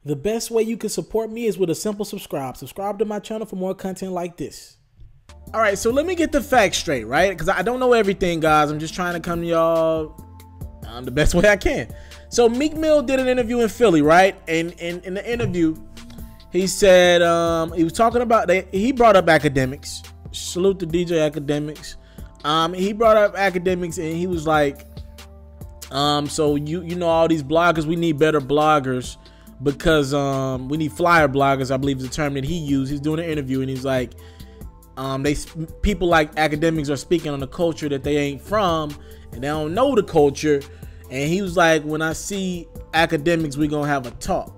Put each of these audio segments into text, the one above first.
The best way you can support me is with a simple subscribe. Subscribe to my channel for more content like this. All right, so let me get the facts straight, right? Because I don't know everything, guys. I'm just trying to come to y'all the best way I can. So Meek Mill did an interview in Philly, right? And in the interview, he said he was talking about he brought up Akademiks. Salute to DJ Akademiks. He brought up Akademiks and he was like, so you know all these bloggers, we need better bloggers because we need flyer bloggers, I believe is the term that he used. He's doing an interview and he's like, people like Akademiks are speaking on a culture that they ain't from and they don't know the culture. And he was like, when I see Akademiks, we gonna have a talk.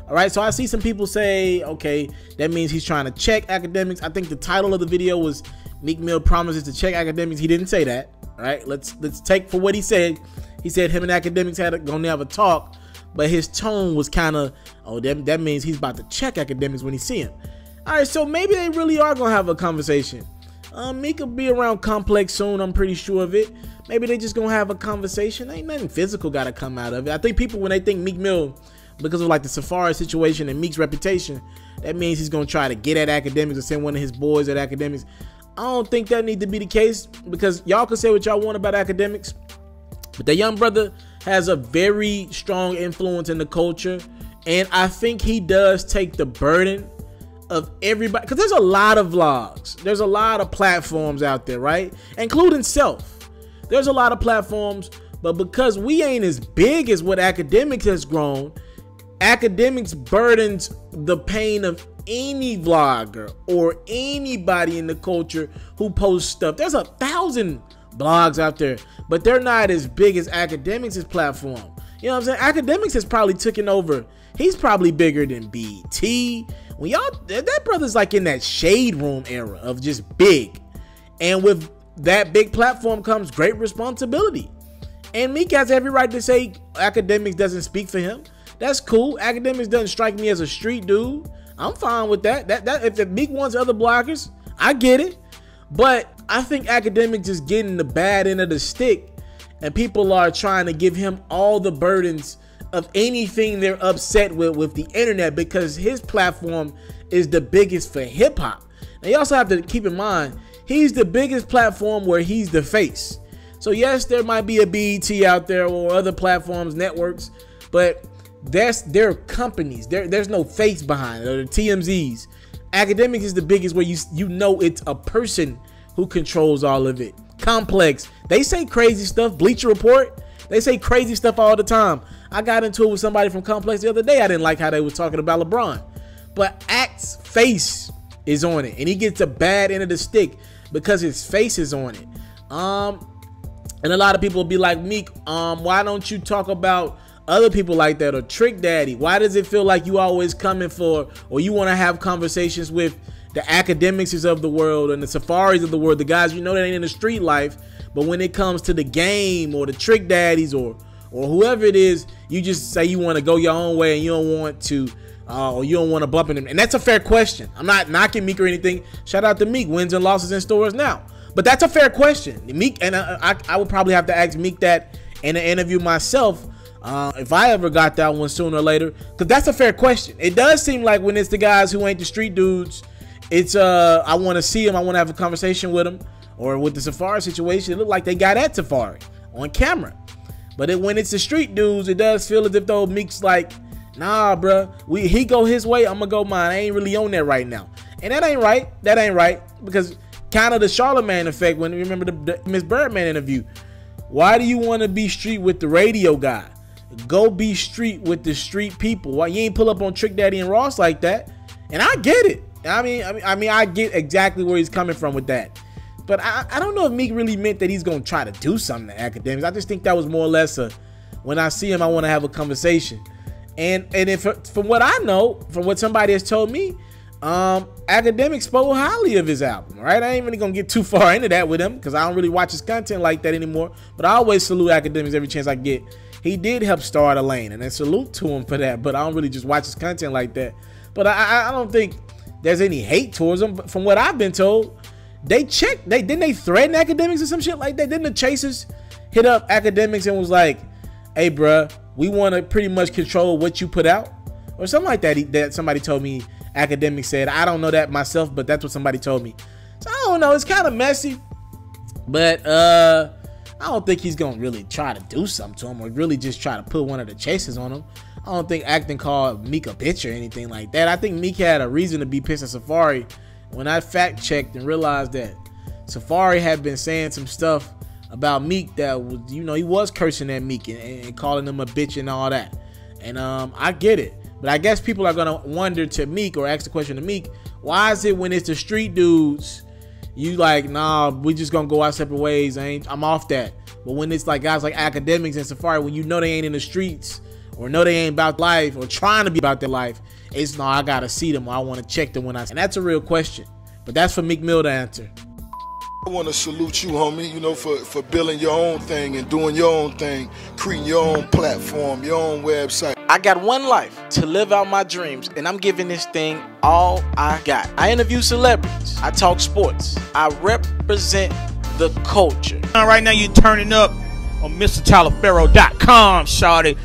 All right, so I see some people say, okay, that means he's trying to check Akademiks. I think the title of the video was Meek Mill promises to check Akademiks. He didn't say that. All right, let's take for what he said. He said him and Akademiks gonna have a talk, but his tone was kind of, oh, that means he's about to check Akademiks when he see him. All right, so maybe they really are gonna have a conversation. Meek will be around Complex soon, I'm pretty sure of it. Maybe they just gonna have a conversation. Ain't nothing physical gotta come out of it. I think people, when they think Meek Mill, because of like the Safari situation and Meek's reputation, that means he's gonna try to get at Akademiks or send one of his boys at Akademiks. I don't think that need to be the case, because y'all can say what y'all want about Akademiks, but the young brother has a very strong influence in the culture, and I think he does take the burden of everybody, because there's a lot of vlogs, there's a lot of platforms out there, right, including Self. There's a lot of platforms, but because we ain't as big as what Akademiks has grown, Akademiks burdens the pain of any vlogger or anybody in the culture who posts stuff. There's 1,000 blogs out there, but they're not as big as Akademiks' platform. You know what I'm saying? Akademiks has probably taken over. He's probably bigger than BT. When y'all, that brother's like in that shade room era of just big. And with that big platform comes great responsibility. And Meek has every right to say Akademiks doesn't speak for him. That's cool. Akademiks doesn't strike me as a street dude. I'm fine with that. If Meek wants other bloggers, I get it. But I think Akademiks is getting the bad end of the stick, and people are trying to give him all the burdens of anything they're upset with the internet, because his platform is the biggest for hip hop. Now you also have to keep in mind, he's the biggest platform where he's the face. So yes, there might be a BET out there or other platforms, networks, but they're companies. There's no face behind it, or the TMZs. Akademiks is the biggest, where you know it's a person who controls all of it. Complex, they say crazy stuff. Bleacher Report, they say crazy stuff all the time. I got into it with somebody from Complex the other day. I didn't like how they were talking about LeBron, but Act's face is on it, and he gets a bad end of the stick because his face is on it. And a lot of people will be like, Meek, why don't you talk about other people like that, or Trick Daddy? Why does it feel like you always coming for, or you want to have conversations with the Akademiks of the world and the Safaris of the world, the guys you know that ain't in the street life, but when it comes to the game or the Trick Daddies or whoever it is, you just say you want to go your own way and you don't want to, or you don't want to bump in them. And that's a fair question. I'm not knocking Meek or anything. Shout out to Meek, wins and losses in stores now. But that's a fair question. Meek, and I would probably have to ask Meek that in an interview myself, if I ever got that one sooner or later, because that's a fair question. It does seem like when it's the guys who ain't the street dudes, it's I want to see them, I want to have a conversation with them, or with the Safari situation, it looked like they got at Safari on camera. But when it's the street dudes, it does feel as if though Meek's like, nah, bruh, he go his way, I'm gonna go mine. I ain't really on that right now, and that ain't right. That ain't right, because kind of the Charlemagne effect. When you remember the Miss Birdman interview, why do you want to be street with the radio guy? Go be street with the street people. Why you ain't pull up on Trick Daddy and Ross like that? And I get it. I mean, I get exactly where he's coming from with that. But I don't know if Meek really meant that he's gonna try to do something to Akademiks. I just think that was more or less a, when I see him, I want to have a conversation. And if from what I know, from what somebody has told me, Akademiks spoke highly of his album. Right? I ain't really gonna get too far into that with him, because I don't really watch his content like that anymore. But I always salute Akademiks every chance I get. He did help start a lane, and I salute to him for that, but I don't really just watch his content like that. But I don't think there's any hate towards him. But from what I've been told, they checked, didn't they threaten Akademiks or some shit like that? Didn't the Chasers hit up Akademiks and was like, hey bruh, we want to pretty much control what you put out? or something like that. That somebody told me. Akademiks said. I don't know that myself, but that's what somebody told me. So I don't know. It's kind of messy, but I don't think he's gonna really try to do something to him or really just try to put one of the chases on him. I don't think Acton called Meek a bitch or anything like that. I think Meek had a reason to be pissed at Safari when I fact checked and realized that Safari had been saying some stuff about Meek that was, you know, he was cursing at Meek and calling him a bitch and all that. And I get it. But I guess people are going to wonder to Meek or ask the question to Meek, why is it when it's the street dudes, you like, nah, we just going to go our separate ways. I'm off that. But when it's like guys like Akademiks and Safari, when you know they ain't in the streets or know they ain't about life or trying to be about their life, it's no, I got to see them or I want to check them when and that's a real question. But that's for Meek Mill to answer. I want to salute you, homie, you know, for building your own thing and doing your own thing, creating your own platform, your own website. I got one life to live out my dreams, and I'm giving this thing all I got. I interview celebrities. I talk sports. I represent the culture. Right now, you're turning up on itsmrtaliaferro.com, shawty.